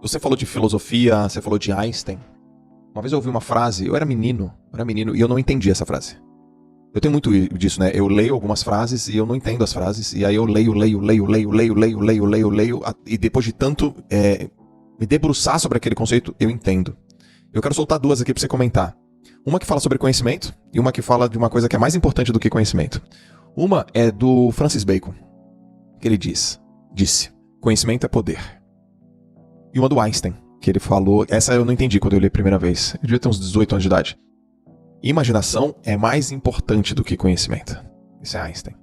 Você falou de filosofia, você falou de Einstein. Uma vez eu ouvi uma frase, eu era menino e eu não entendi essa frase. Eu tenho muito disso, né? Eu leio algumas frases e eu não entendo as frases, e aí eu leio, e depois de tanto me debruçar sobre aquele conceito, eu entendo. Eu quero soltar duas aqui pra você comentar. Uma que fala sobre conhecimento e uma que fala de uma coisa que é mais importante do que conhecimento. Uma é do Francis Bacon, que ele disse, conhecimento é poder. E uma do Einstein, que ele falou, essa eu não entendi quando eu li a primeira vez, eu devia ter uns 18 anos de idade. Imaginação é mais importante do que conhecimento. Isso é Einstein.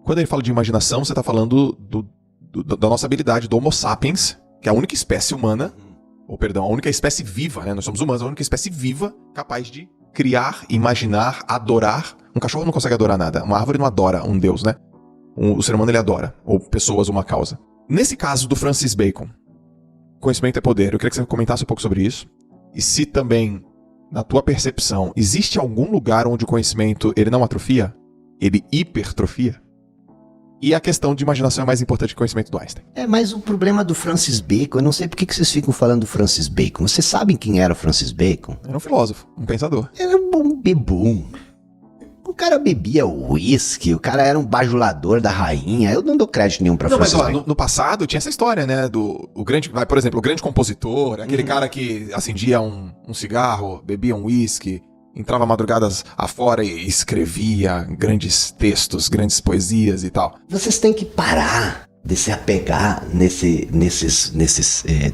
Quando ele fala de imaginação, você está falando da nossa habilidade do Homo sapiens, que é a única espécie humana, a única espécie viva, né? Nós somos humanos, a única espécie viva capaz de criar, imaginar, adorar. Um cachorro não consegue adorar nada, uma árvore não adora um deus, né? O ser humano ele adora, ou pessoas, uma causa. Nesse caso do Francis Bacon, conhecimento é poder, eu queria que você comentasse um pouco sobre isso. E se também, na tua percepção, existe algum lugar onde o conhecimento ele não atrofia? Ele hipertrofia? E a questão de imaginação é mais importante que o conhecimento do Einstein. Mas o problema do Francis Bacon, eu não sei por que vocês ficam falando do Francis Bacon. Vocês sabem quem era o Francis Bacon? Era um filósofo, um pensador. Era um bebum. O cara bebia uísque, o cara era um bajulador da rainha. Eu não dou crédito nenhum pra Francis Bacon. No passado tinha essa história, né? Por exemplo, o grande compositor, aquele cara que acendia um cigarro, bebia um uísque, entrava madrugadas afora e escrevia grandes textos, grandes poesias e tal. Vocês têm que parar de se apegar nesses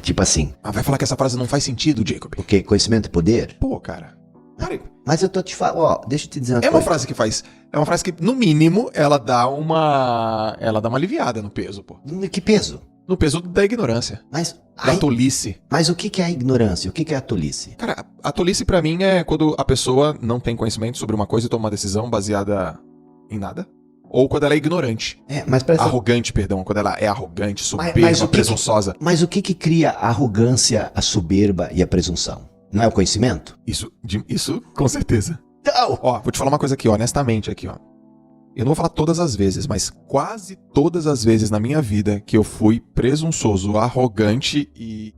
tipo assim. Vai falar que essa frase não faz sentido, Jacob? O quê? Conhecimento é poder? Pô, cara. Pare. Mas eu tô te falando, deixa eu te dizer uma coisa. É uma frase que, no mínimo, ela dá uma aliviada no peso, pô. Que peso? No peso da ignorância. Da tolice. Mas o que é a ignorância? O que é a tolice? Cara, a tolice pra mim é quando a pessoa não tem conhecimento sobre uma coisa e toma uma decisão baseada em nada. Ou quando ela é ignorante. Arrogante, perdão. Quando ela é arrogante, soberba, presunçosa. Mas o que cria a arrogância, a soberba e a presunção? Não é o conhecimento? Isso com certeza. Então! Ó, vou te falar uma coisa aqui, honestamente aqui, ó. Eu não vou falar todas as vezes, mas quase todas as vezes na minha vida que eu fui presunçoso, arrogante e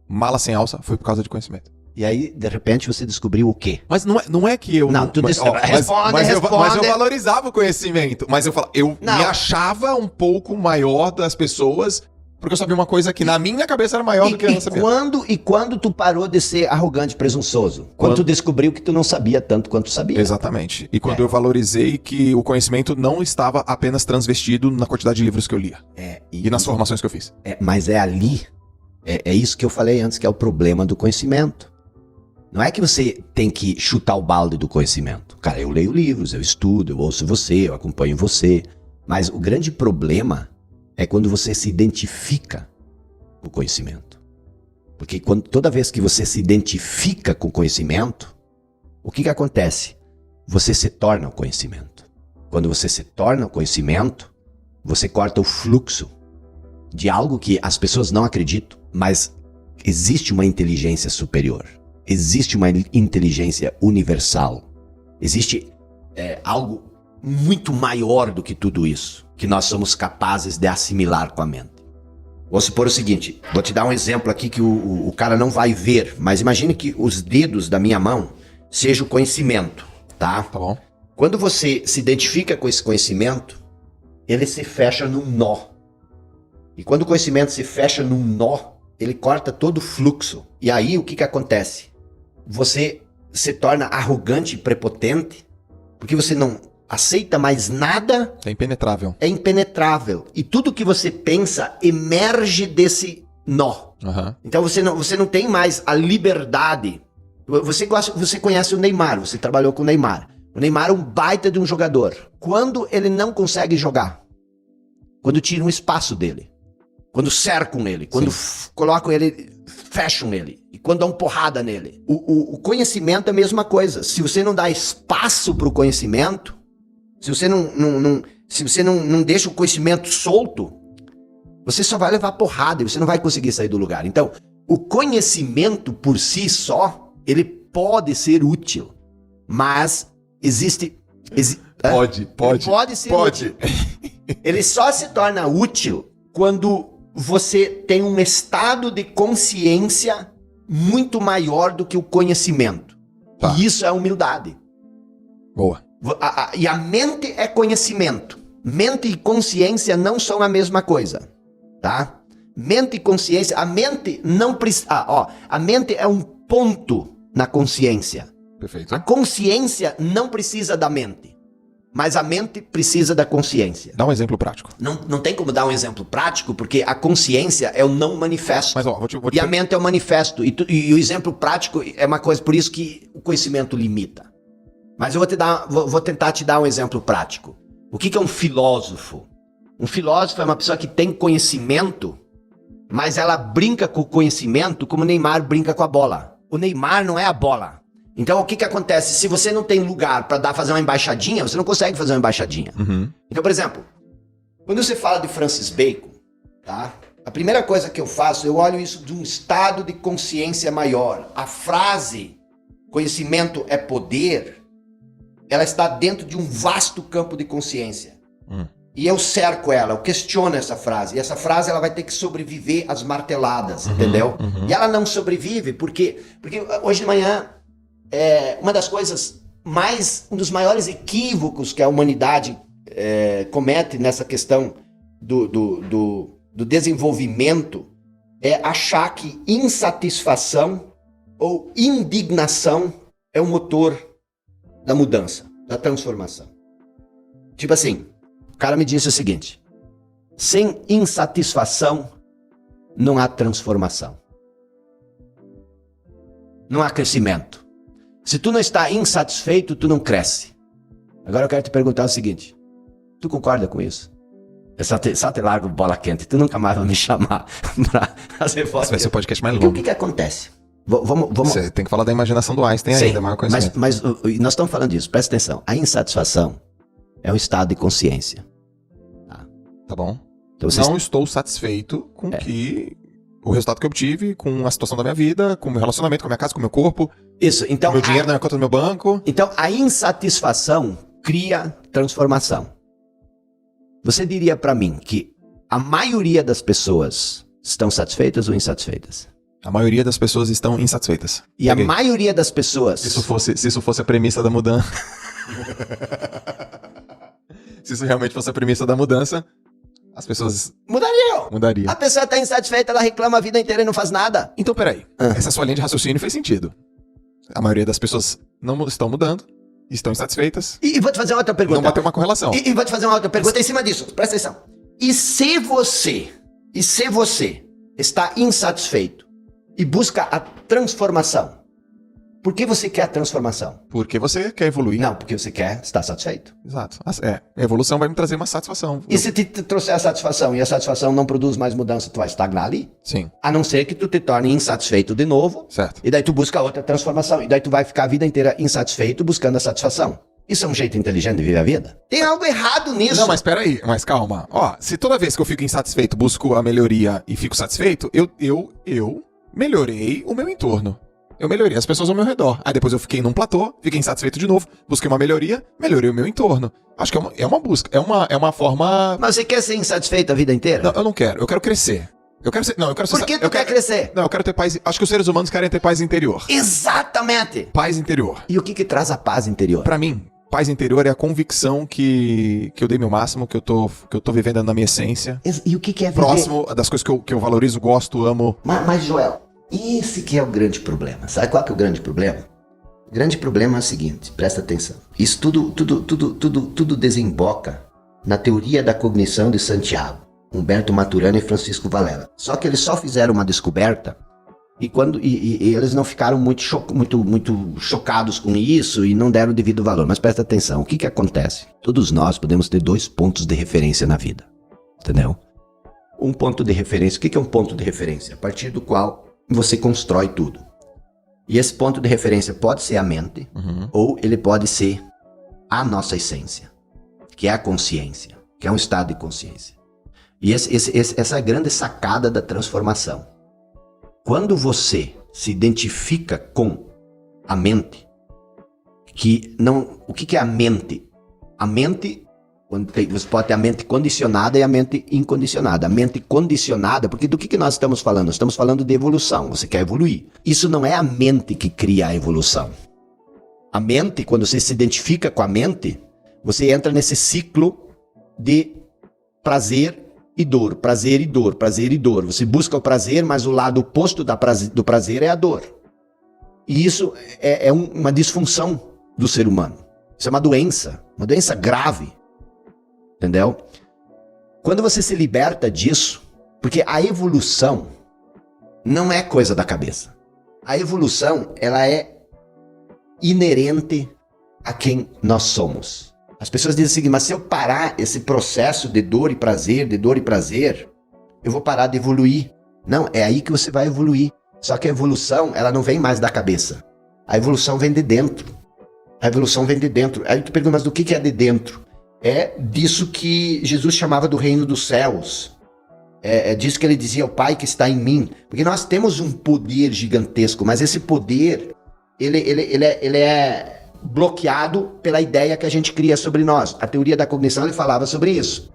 mala sem alça, foi por causa de conhecimento. E aí, de repente, você descobriu o quê? Mas não é que eu... Mas eu valorizava o conhecimento. Mas eu me achava um pouco maior das pessoas, porque eu sabia uma coisa que na minha cabeça era maior do que ela sabia. E quando tu parou de ser arrogante, presunçoso? Quando tu descobriu que tu não sabia tanto quanto sabia. Exatamente. E quando eu valorizei que o conhecimento não estava apenas transvestido na quantidade de livros que eu lia. E nas formações que eu fiz. Mas é ali, é isso que eu falei antes, que é o problema do conhecimento. Não é que você tem que chutar o balde do conhecimento. Cara, eu leio livros, eu estudo, eu ouço você, eu acompanho você. Mas o grande problema é quando você se identifica com o conhecimento. Porque toda vez que você se identifica com o conhecimento, o que acontece? Você se torna o conhecimento. Quando você se torna o conhecimento, você corta o fluxo de algo que as pessoas não acreditam, mas existe uma inteligência superior. Existe uma inteligência universal. Existe algo muito maior do que tudo isso, que nós somos capazes de assimilar com a mente. Vou supor o seguinte, vou te dar um exemplo aqui que o cara não vai ver, mas imagine que os dedos da minha mão sejam o conhecimento, tá? Tá bom. Quando você se identifica com esse conhecimento, ele se fecha num nó. E quando o conhecimento se fecha num nó, ele corta todo o fluxo. E aí o que acontece? Você se torna arrogante e prepotente, porque você não aceita mais nada. É impenetrável. É impenetrável. E tudo que você pensa emerge desse nó. Uhum. Então você não tem mais a liberdade. Você conhece o Neymar, você trabalhou com o Neymar. O Neymar é um baita de um jogador. Quando ele não consegue jogar? Quando tiram o espaço dele. Quando cercam ele. Quando colocam ele, fecham ele. E quando dão porrada nele. O conhecimento é a mesma coisa. Se você não dá espaço para o conhecimento, se você não deixa o conhecimento solto, você só vai levar porrada e você não vai conseguir sair do lugar. Então, o conhecimento por si só, ele pode ser útil. Mas existe... Pode ser útil. Ele só se torna útil quando você tem um estado de consciência muito maior do que o conhecimento. Tá. E isso é humildade. Boa. E a mente é conhecimento. Mente e consciência não são a mesma coisa, tá? Mente e consciência, a mente não precisa... a mente é um ponto na consciência. Perfeito. A consciência não precisa da mente, mas a mente precisa da consciência. Dá um exemplo prático. Não tem como dar um exemplo prático, porque a consciência é o não manifesto. Mas, ó, vou te E a mente é o manifesto. E o exemplo prático é uma coisa, por isso que o conhecimento limita. Mas eu vou tentar te dar um exemplo prático. O que é um filósofo? Um filósofo é uma pessoa que tem conhecimento, mas ela brinca com o conhecimento como o Neymar brinca com a bola. O Neymar não é a bola. Então o que acontece? Se você não tem lugar para fazer uma embaixadinha, você não consegue fazer uma embaixadinha. Uhum. Então, por exemplo, quando você fala de Francis Bacon, tá? A primeira coisa que eu faço, eu olho isso de um estado de consciência maior. A frase conhecimento é poder, ela está dentro de um vasto campo de consciência. E eu cerco ela, eu questiono essa frase. E essa frase ela vai ter que sobreviver às marteladas, entendeu? E ela não sobrevive porque hoje de manhã, uma das coisas um dos maiores equívocos que a humanidade comete nessa questão do desenvolvimento é achar que insatisfação ou indignação é o motor da mudança, da transformação. Tipo assim, o cara me disse o seguinte: sem insatisfação não há transformação. Não há crescimento. Se tu não está insatisfeito, tu não cresce. Agora eu quero te perguntar o seguinte: tu concorda com isso? Eu só te largo bola quente, tu nunca mais vai me chamar pra fazer foto. Esse vai ser o podcast mais Então, longo. o que acontece? Vamos... Você tem que falar da imaginação do Einstein Sim, ainda, maior conhecimento. mas nós estamos falando disso, presta atenção. A insatisfação é um estado de consciência. Tá bom? Então, Não estou satisfeito com o resultado que eu obtive, com a situação da minha vida, com o meu relacionamento, com a minha casa, com o meu corpo, Isso, então, com o meu dinheiro na minha conta do meu banco. Então, a insatisfação cria transformação. Você diria para mim que a maioria das pessoas estão satisfeitas ou insatisfeitas? A maioria das pessoas estão insatisfeitas. E a maioria das pessoas... Se isso fosse a premissa da mudança... Se isso realmente fosse a premissa da mudança, as pessoas... Mudariam. A pessoa está insatisfeita, ela reclama a vida inteira e não faz nada. Então, peraí. Essa sua linha de raciocínio fez sentido. A maioria das pessoas não estão mudando, estão insatisfeitas. E vou te fazer uma outra pergunta. Não bateu uma correlação. E vou te fazer uma outra pergunta em cima disso. Presta atenção. E se você está insatisfeito e busca a transformação, por que você quer a transformação? Porque você quer evoluir. Não, porque você quer estar satisfeito. Exato. A evolução vai me trazer uma satisfação. E se te trouxer a satisfação e a satisfação não produz mais mudança, tu vai estagnar ali? Sim. A não ser que tu te torne insatisfeito de novo. Certo. E daí tu busca outra transformação. E daí tu vai ficar a vida inteira insatisfeito buscando a satisfação. Isso é um jeito inteligente de viver a vida? Tem algo errado nisso. Não, mas peraí. Mas calma. Ó, se toda vez que eu fico insatisfeito, busco a melhoria e fico satisfeito, eu melhorei o meu entorno. Eu melhorei as pessoas ao meu redor. Aí depois eu fiquei num platô, fiquei insatisfeito de novo, busquei uma melhoria, melhorei o meu entorno. Acho que é uma busca, é uma forma... Mas você quer ser insatisfeito a vida inteira? Não, eu não quero. Eu quero crescer. Eu quero ser... Não, eu quero ser... Por que tu quer crescer? Não, eu quero ter paz... Acho que os seres humanos querem ter paz interior. Exatamente! Paz interior. E o que traz a paz interior? Pra mim, paz interior é a convicção que eu dei meu máximo, que eu tô vivendo na minha essência. E o que é viver? Próximo das coisas que eu valorizo, gosto, amo. Mas Joel, esse que é o grande problema. Sabe qual que é o grande problema? O grande problema é o seguinte, presta atenção. Isso tudo desemboca na teoria da cognição de Santiago, Humberto Maturana e Francisco Varela. Só que eles só fizeram uma descoberta e eles não ficaram muito chocados com isso e não deram o devido valor. Mas presta atenção, o que acontece? Todos nós podemos ter 2 pontos de referência na vida, entendeu? Um ponto de referência, o que é um ponto de referência? A partir do qual você constrói tudo. E esse ponto de referência pode ser a mente, ou ele pode ser a nossa essência, que é a consciência, que é um estado de consciência. E essa é a grande sacada da transformação. Quando você se identifica com a mente, o que é a mente? A mente, Você pode ter a mente condicionada e a mente incondicionada. A mente condicionada, porque do que nós estamos falando? Nós estamos falando de evolução, você quer evoluir. Isso não é a mente que cria a evolução. A mente, quando você se identifica com a mente, você entra nesse ciclo de prazer e dor, prazer e dor, prazer e dor. Você busca o prazer, mas o lado oposto do prazer é a dor. E isso é uma disfunção do ser humano. Isso é uma doença grave. Entendeu? Quando você se liberta disso, porque a evolução não é coisa da cabeça. A evolução, ela é inerente a quem nós somos. As pessoas dizem o seguinte, mas se eu parar esse processo de dor e prazer, eu vou parar de evoluir. Não, é aí que você vai evoluir. Só que a evolução, ela não vem mais da cabeça. A evolução vem de dentro. A evolução vem de dentro. Aí tu pergunta, mas do que é de dentro? É disso que Jesus chamava do reino dos céus. É disso que ele dizia, o Pai que está em mim. Porque nós temos um poder gigantesco, mas esse poder, ele é bloqueado pela ideia que a gente cria sobre nós. A teoria da cognição, ele falava sobre isso.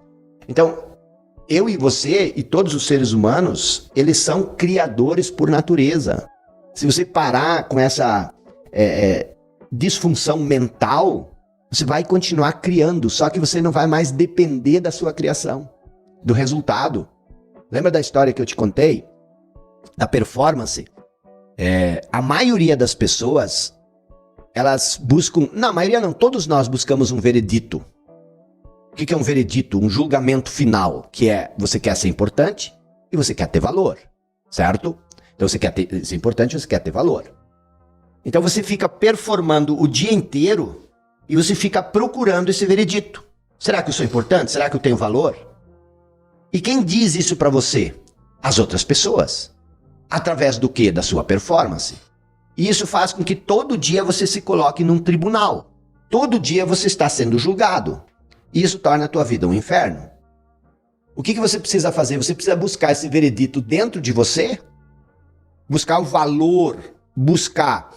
Então, eu e você e todos os seres humanos, eles são criadores por natureza. Se você parar com essa disfunção mental, você vai continuar criando, só que você não vai mais depender da sua criação, do resultado. Lembra da história que eu te contei? Da performance? A maioria das pessoas, elas buscam... Não, a maioria não, todos nós buscamos um veredito. O que é um veredito? Um julgamento final, que é você quer ser importante e você quer ter valor, certo? Então você quer ser importante e você quer ter valor. Então você fica performando o dia inteiro e você fica procurando esse veredito. Será que eu sou importante? Será que eu tenho valor? E quem diz isso para você? As outras pessoas. Através do quê? Da sua performance. E isso faz com que todo dia você se coloque num tribunal. Todo dia você está sendo julgado. E isso torna a tua vida um inferno. O que você precisa fazer? Você precisa buscar esse veredito dentro de você, buscar o valor, buscar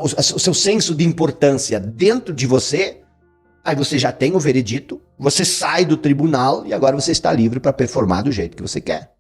o seu senso de importância dentro de você. Aí você já tem o veredito, você sai do tribunal e agora você está livre para performar do jeito que você quer.